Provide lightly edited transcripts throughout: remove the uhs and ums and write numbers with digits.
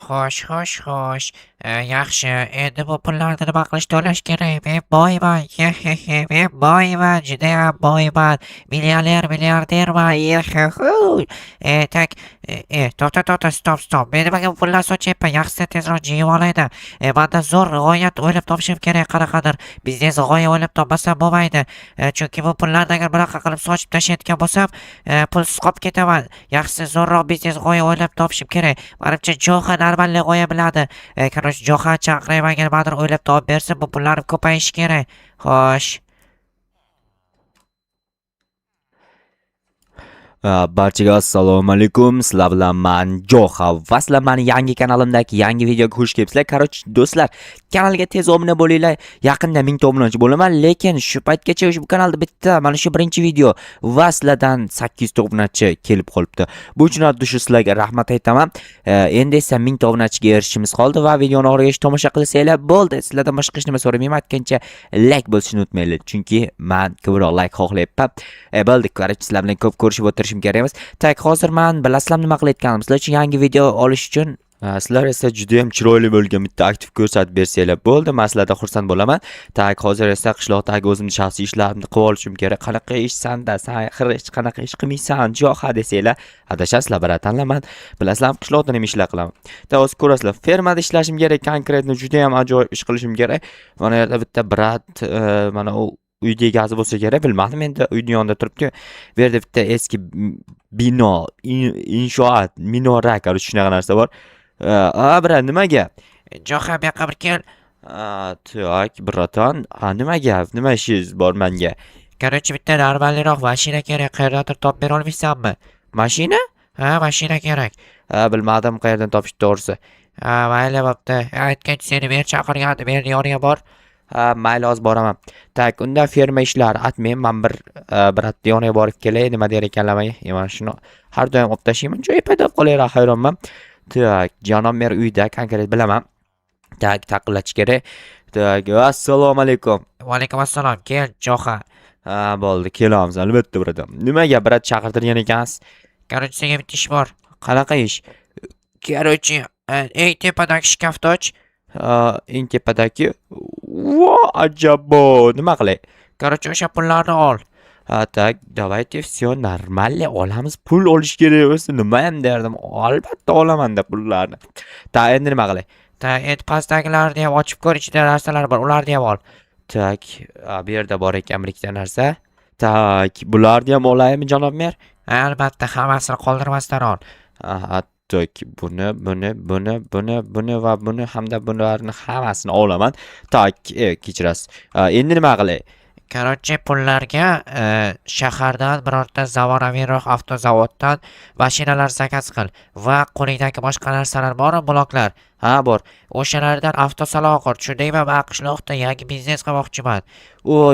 Xo'sh. Yaxshi. Endi bu pullarni nima qilish to'lash kerak? Men boyman. Men boyman, judayam boyman. Milliarderman. Tak. To'xta, stop. Men nimaga bu pullarni sochyapman? Yaxshisi tezroq jiyib olaydi. Manda zo'r g'oyat o'ylab topishim kerak qanaqadir. Biznes g'oya o'ylab topmasam bo'lmaydi. Chunki bu pullarni agar bunaqa qilib sochib tashlayotgan bo'lsam, pulsiz qolib ketaman. Yaxshisi zo'rroq biznes g'oya o'ylab topishim kerak. Menimcha Joxa normalniy g'oya biladi. Короче, Joxa chaqirayman, nimadir o'ylab topib bersa, bu pullarim ko'payishi kerak. Xo'sh. Barchaga assalomu alaykum. Sizlar bilan men Joxa va sizlar meni yangi kanalimdagi yangi videoga xush kelibsizlar. Короче, do'stlar, kanalga tez obuna bo'linglar. Yaqinda 1000 ta obunachi bo'laman, lekin shu paytgacha ushbu kanalda bitta mana shu birinchi video va sizlardan 800 ta obunachi kelib qolibdi. Bu uchun shu sizlarga rahmat aytaman. Endi esa 1000 ta obunachiga erishishimiz qoldi va videoni oxirigacha tomosha qilsanglar bo'ldi. Sizlardan boshqa hech nima so'ramayman. Aytgancha like bosishni unutmanglar, chunki men ko'proq like xohlayapman. Bo'ldi, короче, sizlar bilan ko'p ko'rishib o'tirishim kerak emas. Tak, hozir men bilasizlar nima qilayotganim. Sizlar uchun yangi video olish uchun sizlar esa juda ham chiroyli bo'lgan bitta aktiv ko'rsatib bersanglar bo'ldi. Men sizlardan xursand bo'laman. Tak, hozir esa qishloqdagi o'zimning shaxsiy ishlarimni qilib olishim kerak. Qanaqa ishsan-da, sen hech qanaqa ish qilmaysan, Joxa desanglar, adashasizlar baratanlar. Men bilasizlar, qishloqda nima ishlar qilaman. Ta o'z ko'rasizlar, fermada ishlashim kerak, konkretni juda ham ajoyib ish qilishim kerak. Mana yerda bitta brat, mana u uyda egasi bo'lsa kerak, bilmadim, endi uyning yonida turibdi. Bu yerda bitta eski bino, inshoot, minora, короче, shunaqa narsa bor. Brat, nimaga? Joxa, bu yoqqa bir kel. Tak, bratan, nima gap? Nima ishingiz bor menga? Короче, bitta normalroq mashina kerak. Qayerdandir topib bera olmaysanmi? Mashina? Ha, mashina kerak. Bilmadim qayerdan topish to'g'risi. Mayli bo'pti. Aytgancha seni ber chaqirgandi, ber yoniga bor. Mayli, hozir boraman. Tak, unda ferma ishlari atmayman. Men bir bratni yoniga borib kelay, nima der ekanlar menga. Mana shuni har doim olib tashlayman. Joyi paydo qolayroq, hayronman. Tak, jonom mer uyda, konkret bilaman. Tak, taqillash kerak. Tak, assalomu alaykum. Va alaykum assalom. Kel, Joxa. Bo'ldi, kelamiz albatta bratam. Nimaga brat chaqirtirgan ekansiz? Короче, senga bitta ish bor. Qanaqa ish? Короче, eng tepadagi shkafni och. Eng tepadagi. Vo, ajabo. Nima qilay? Короче, o'sha pullarni ol. Tak, давайте все нормально olamiz. Pul olish kerak bo'lsa, nima ham derdim. Albatta olaman-da pullarni. Ta, endi nima qilay? Ta, endi pastdagilarni ham ochib ko'r, ichida narsalar bor, ularni ham ol. Tak, bu yerda bor ekan bir ikkita narsa. Tak, bularni ham olaymi, janob mer? Albatta, hammasini qoldirmasdan ol. Tak, buni va buni hamda bularni hammasini olaman. Tak, kechirasiz. Endi nima qilay? Короче, pullarga shahardan birorta zamonaviyroq avtozavoddan mashinalar zakaz qil va qo'lingdagi boshqa narsalar bormi, bloklar? Ha, bor. O'shalardan avtosalon qur. Tushundingmi? Men qishloqda yangi biznes qilmoqchiman.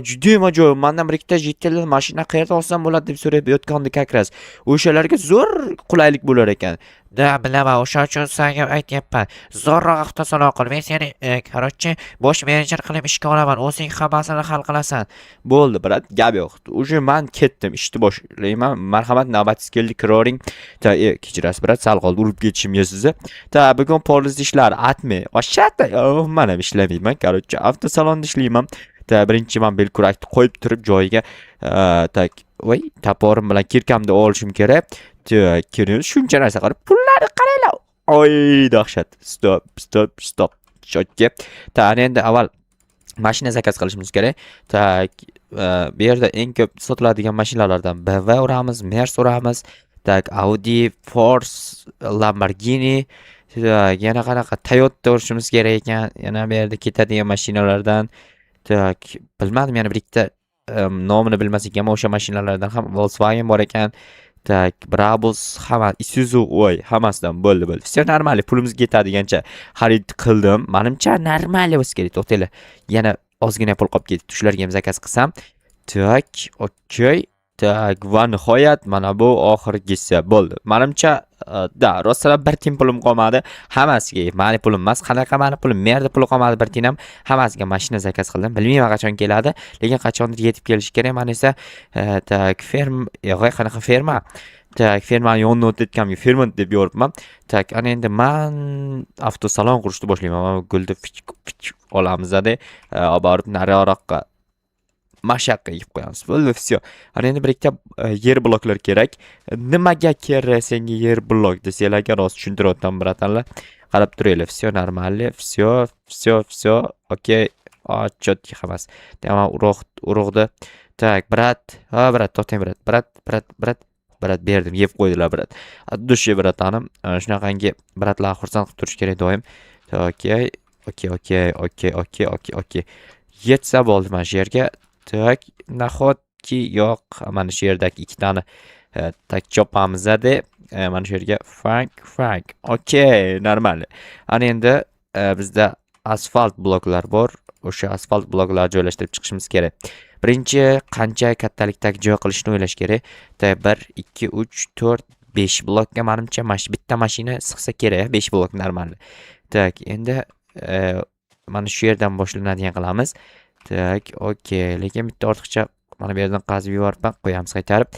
Juda ham ajoyib. Mendan bir ikkita JTL mashina qayerdan olsam bo'ladi deb so'rab yotgandi kakras. O'shalarga zo'r qulaylik bo'lar ekan. Da, bilaman, o'sha uchun senga aytyapman. Zo'rroq avtosalon qil. Men seni, короче, bosh menejer qilib ishga olaman. O'zing hammasini hal qilasan. Bo'ldi, brat, gap yo'q. O'sha men ketdim, ishni boshlayman. Marhamat, navbatingiz keldi, kiroring. Ta, kechirasiz, brat, sal qoldi urib ketishimga sizni. Ta, bugun poliz ishlar atmay. Oshata, men ham ishlamayman. Короче, avtosalonda ishlayman. Ta, birinchi men belkurakni qo'yib turib joyiga, tak, voy, taporim bilan kirkamda olishim kerak. Tak, keling, shuncha narsa qilib, pullarni qaranglar. Oy, dahshat. Stop. Chotga. Ta, endi avval mashina zakaz qilishimiz kerak. Tak, bu yerda eng ko'p sotiladigan mashinalardan BMW uramiz, Mercedes uramiz. Tak, Audi, Force, Lamborghini, yana qanaqa Toyota urishimiz kerak ekan. Yana bu yerda ketadigan mashinalardan. Tak, bilmadim, yana bir ikkita nomini bilmasak ham o'sha mashinalardan ham Volkswagen bor ekan. Tak, Brabus, hamma Isuzu, voy, hammasidan bo'ldi. Все нормально, pulimiz yetadigancha xarid qildim. Menimcha normal bo'lsa kerak. To'xtanglar. Yana ozgina pul qolib ketdi. Shularga ham zakaz qilsam. Tak, okey. Tak, va nihoyat mana bu oxirgisi bo'ldi. Menimcha da, rostdan bir tiyin pulim qolmadi. Hammasiga mani pulim emas, qanaqa mani pulim, merda puli qolmadi bir tiyin ham. Hammasiga mashina zakaz qildim. Bilmayman qachon keladi, lekin qachondir yetib kelishi kerak. Men esa tak qanaqa ferma? Tak, fermani yonidan o'tayotganimga ferment deb yuribman. Tak, ana endi men avtosalon qurishni boshlayman. Mana gulni olamiz-da, olib borib nariroqqa mashaqqa yib qo'yamiz. Bo'ldi, всё. Ana endi bir ikkita yer bloklar kerak. Nimaga kerak senga yer blok desanglarga rost tushuntiryapman, bratanlar. Qarab turinglar. Всё нормально. Всё. Okey. Четкий hammasi. Tamam, urug'di. Tak, brat. Brat, to'xtang, brat berdim, yeb qo'ydilar, brat. Dushi bratanim. Shunaqangi bratlar xursand qilib turish kerak doim. Okey. Yetsa bo'ldi mana shu yerga. Tak, nahotki yo'q, mana shu yerdagi ikkitani tak chopamiz-da. Mana shu yerga frank. Okey, normal. Ana endi bizda asfalt bloklar bor. O'sha asfalt bloklarni joylashtirib chiqishimiz kerak. Birinchi qancha kattalikdagi joy qilishni o'ylash kerak. 1 2 3 4 5 blokga menimcha bitta mashina sig'sa kerak, 5 blok normal. Tak, endi mana shu yerdan boshlanadigan qilamiz. Tak, okey. Lekin bitta ortiqcha mana bu yerdan qazib yuboribman, qo'yamiz qaytarib.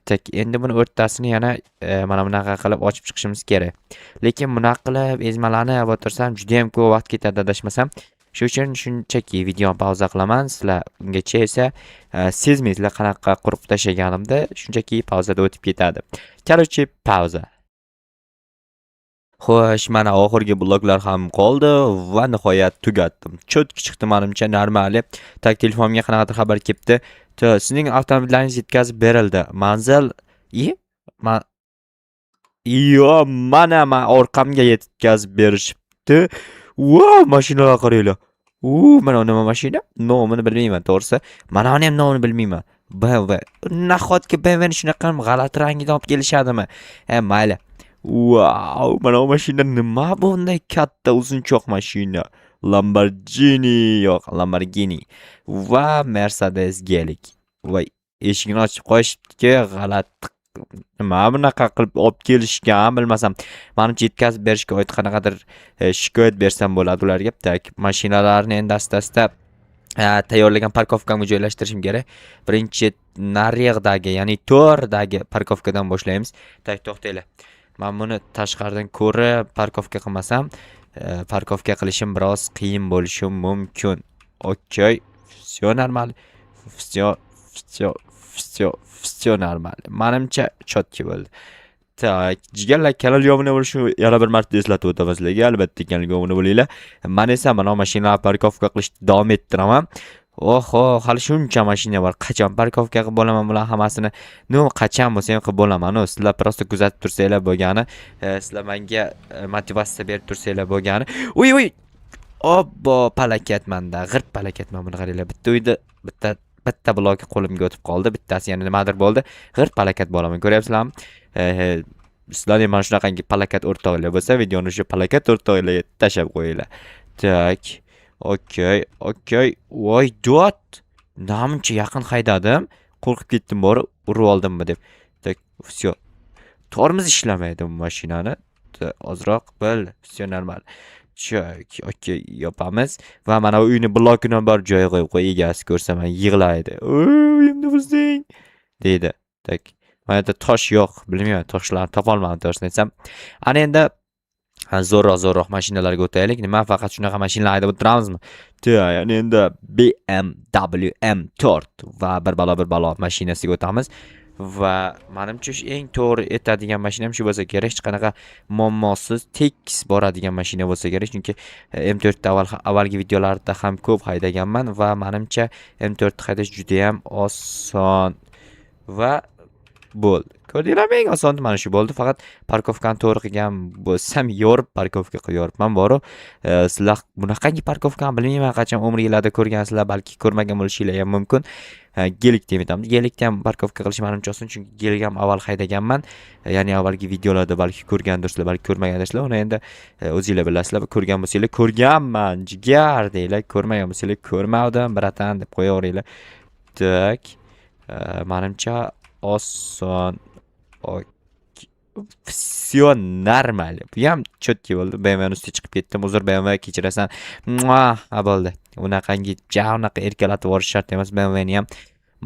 Tak, endi buni o'rtasini yana mana bunaqa qilib ochib chiqishimiz kerak. Lekin bunaqa qilib ezmalarni o'tirsam juda ham ko'p vaqt ketadi, adashmasam. Shu uchun shunchaki videoni pauza qilaman. Sizlar ungacha esa sezmaysizlar qanaqa qurib tashlaganimda, shunchaki pauzada o'tib ketadi. Короче, pauza. Xo'sh, mana oxirgi bloklar ham qoldi va nihoyat tugatdim. Cho'tki chiqdi menimcha, normali. Tak, telefonimga qanaqadir xabar kelibdi. Sizning avtomobillaringiz yetkazib berildi. Manzil mana orqamga yetkazib berishibdi. Wow, mashinalar qaranglar. Mana nima mashina? Nomini bilmayman, to'g'risi. Mana uni ham nomini bilmayman. BMW. Nahotki BMW shunaqa g'alati rangida olib kelishadimi? Mayli. Wow, mana bu mashina nima bunday katta uzunchoq mashina? Lamborghini va Mercedes Gelik. Voy, eshigini ochib qo'yishibdi-ki, g'alati. Nima bunaqa qilib olib kelishgan, bilmasam. Menimcha yetkazib berishga oid qanaqadir shikoyat bersam bo'ladi ularga. Tak, mashinalarni endi asta-asta tayyorlagan parkovkamga joylashtirishim kerak. Birinchi nariyoqdagi, ya'ni to'rdagi parkovkadan boshlaymiz. Tak, to'xtanglar. Men buni tashqaridan ko'rib parkovka qilmasam, parkovka qilishim biroz qiyin bo'lishi mumkin. Okey. Всё нормально. Всё нормально. Menimcha chotki bo'ldi. Tak, jigarlar, kanalga obuna bo'lishni yana bir marta eslatib o'taman sizlarga. Albatta kanalga obuna bo'linglar. Men esa mana mashinalar parkovka qilishni davom ettiraman. Oho, hali shuncha mashina bor. Qachon parkovka qilib bo'laman bular hammasini? Qachon bo'lsa ham qilib bo'laman. Sizlar prosta kuzatib tursanglar bo'lgani, sizlar menga motivatsiya berib tursanglar bo'lgani. Uy. Obbo, palakatmanda, g'irt palakatman buni qaranglar. Bitta uyda bitta blok qo'limga o'tib qoldi. Bittasi yana nimadir bo'ldi. G'irt palakat bo'laman. Ko'ryapsizlarmi? Sizlar ham mana shunaqangi palakat o'rtoqlar bo'lsa, videoni o'sha palakat o'rtoqlarga tashab qo'yinglar. Tak. Okey. Voy, dot. Namuncha yaqin haydadim. Qo'rqib ketdim, bor urib oldimmi deb. Tak, всё. Tormoz ishlamaydi bu mashinani. Ozroq bil, всё normal. Okey, yopamiz va mana bu uyni blokini bor joyiga qo'yib qo'y, egasi ko'rsa men yig'laydi. Uyimni buzding deydi. Tak. Mana yerda tosh yo'q, bilmayman, toshlarni topolmadim to'g'risini aytsam. Ana endi zo'roq mashinalarga o'taylik. Nima faqat shunaqa mashinalar haydab o'tiramizmi? Ya'ni endi BMW M4 va bir balo mashinasiga o'tamiz. Va menimcha shu eng to'g'ri etadigan mashina ham shu bo'lsa kerak. Hech qanaqa muammosiz tekis boradigan mashina bo'lsa kerak. Chunki M4 da avvalgi videolarda ham ko'p haydaganman va menimcha M4 haydash juda ham oson va bo'ldi. Ko'rdinglarmi? Eng osoni mana shu bo'ldi. Faqat parkovkani to'g'ri qilgan bo'lsam, yorib parkovka qilib yoribman, boru. Sizlar bunaqangi parkovkani bilmayman qachon umringizlarda ko'rgansizlar, balki ko'rmagan bo'lishinglar ham mumkin. Gelik deb aytamiz. Gelikda ham parkovka qilish menimcha oson, chunki gelik ham avval haydaganman. Ya'ni avvalgi videolarda balki ko'rgandirsizlar, balki ko'rmagandirsizlar. Uni endi o'zingizlar bilasizlar. Ko'rgan bo'lsanglar, ko'rganman, jigar deylar. Ko'rmagan bo'lsanglar, ko'rmadim, bratan deb qo'yaveringlar. Tak. Menimcha oson. Всё нормально. Bu ham chotki bo'ldi. BMW ustiga chiqib ketdim. Uzr BMW kechirasan. Ha bo'ldi. Unaqangi unaqa erkalatib yuborish shart emas BMW ni ham.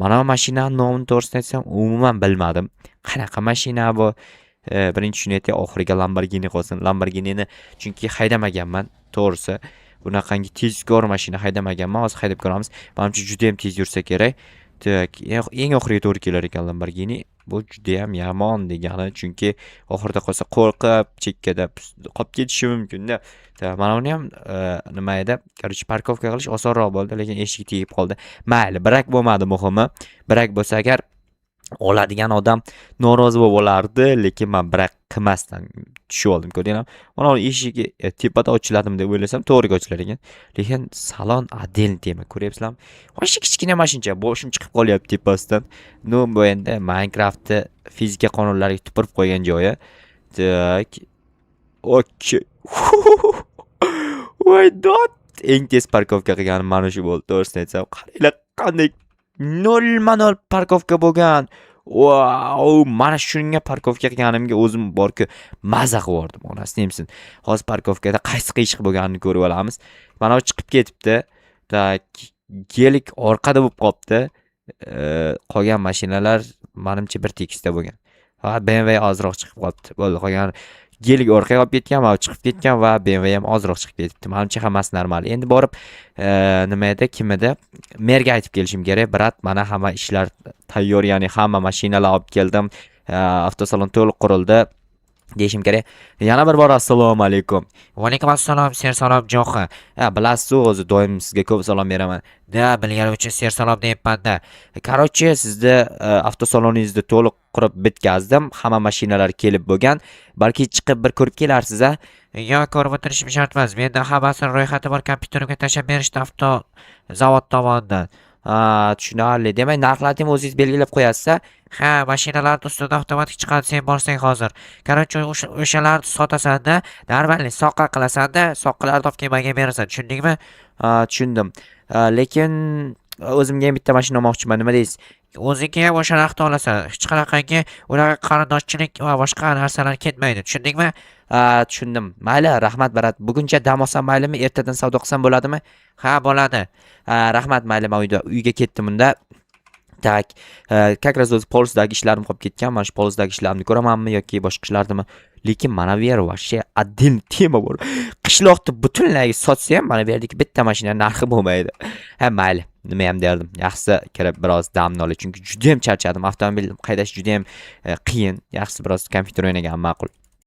Mana bu mashinaning nomini to'g'risini aytsam, umuman bilmadim. Qanaqa mashina bu? Birinchi shuni aytay, oxiriga Lamborghini qo'ysin. Lamborghinini chunki haydamaganman, to'g'risi. Bunaqangi tezkor mashina haydamaganman. Hozir haydab ko'ramiz. Menimcha juda ham tez yursa kerak. Tak, eng oxiriga to'g'ri kelar ekan Lamborghini. Bu juda ham yomon degani, chunki oxirida qolsa qo'rqib, chekkada qolib ketishi mumkin-da. Mana uni ham nima edi? Короче, parkovka qilish osonroq bo'ldi, lekin eshik tegib qoldi. Mayli, brak bo'lmadi muhimi. Brak bo'lsa agar oladigan odam norozi bo'lib olardi, lekin men brak qilmasdan tushib oldim, ko'rdingizmi? Mana uni eshigi tepada ochiladimi deb o'ylasam, to'g'riga ochilar ekan. Lekin salon adel tema, ko'ryapsizlarmi? Vosh kichkina mashincha, boshim chiqib qolyapti tepasidan. No, bu endi Minecraftda fizika qonunlariga tupurib qo'ygan joyi. Tak. Okey. Voy dot. Eng tez parkovka qilganim mana shu bo'ldi, to'g'risini aytsam. Qaranglar, qanday 0 parkovka bo'lgan. Wow, mana shunga parkovka qilganimga o'zim borku maza qilib onasini emsin. Hozir parkovkada qaysi qiyshiq bo'lganini ko'rib olamiz. Mana u chiqib ketibdi. Tak, gelik orqada bo'lib qolibdi. Qolgan mashinalar menimcha bir tekisda bo'lgan. Ha, BMW ozroq chiqib qolibdi. Bo'ldi, qolgan gelik orqaga olib ketgan va chiqib ketgan va BMW ham ozroq chiqib ketibdi. Menimcha hammasi normal. Endi borib nima edi, kim edi? Merga aytib kelishim kerak. Brat, mana hamma ishlar tayyor, ya'ni hamma mashinalar olib keldim. Avtosalon to'liq qurildi. Deyishim kerak. Yana bir bor assalomu alaykum. Va alaykum assalom, ser salom Jo'xa. Bilasiz, o'zi doim sizga ko'p salom beraman. Da, bilganim uchun ser salom deyapman-da. Короче, sizni avtosaloningizni to'liq qurib bitkazdim. Hamma mashinalar kelib bo'lgan. Balki chiqib bir ko'rib kelarsiz, a? Yo, ko'rib o'tirishim shart emas. Menda hammasini ro'yxati bor, kompyuterimga tashlab berishdi avto zavod tomonidan. Tushunarli. Demak, narxlarni ham o'zingiz belgilab qo'yasiz-a? Ha, mashinalarning ustida avtomatik chiqadi, sen borsang hozir. Короче, o'shalarni sotasan-da, normalniy soqqa qilasan-da, soqqalarni olib kelmaga berasan, tushundingmi? Tushundim. Lekin o'zimga ham bitta mashina olmoqchiman, nima deysiz? O'zingga ham o'sha narxda olasan. Hech qanaqangi ularga qarindoshchilik va boshqa narsalar ketmaydi, tushundingmi? Tushundim. Mayli, rahmat Barat. Buguncha dam olsam maylimi? Ertadan savdo qilsam bo'ladimi? Ha, bo'ladi. Rahmat, mayli, men uyga ketdim unda. Tak, как раз o'z polsdagi ishlarim qolib ketgan. Mana shu polsdagi ishlarimni ko'ramanmi yoki boshqa ishlarnimi? Lekin mana bu yer вообще отдельный tema bor. Qishloqni butunlay sotsa ham mana bu yerdagi bitta mashina narxi bo'lmaydi. Ha, mayli. Nima ham derdim. Yaxshisi kirib biroz damni olay, chunki juda ham charchadim. Avtomobil haydash juda ham qiyin. Yaxshisi biroz kompyuter o'ynagan ma'qul.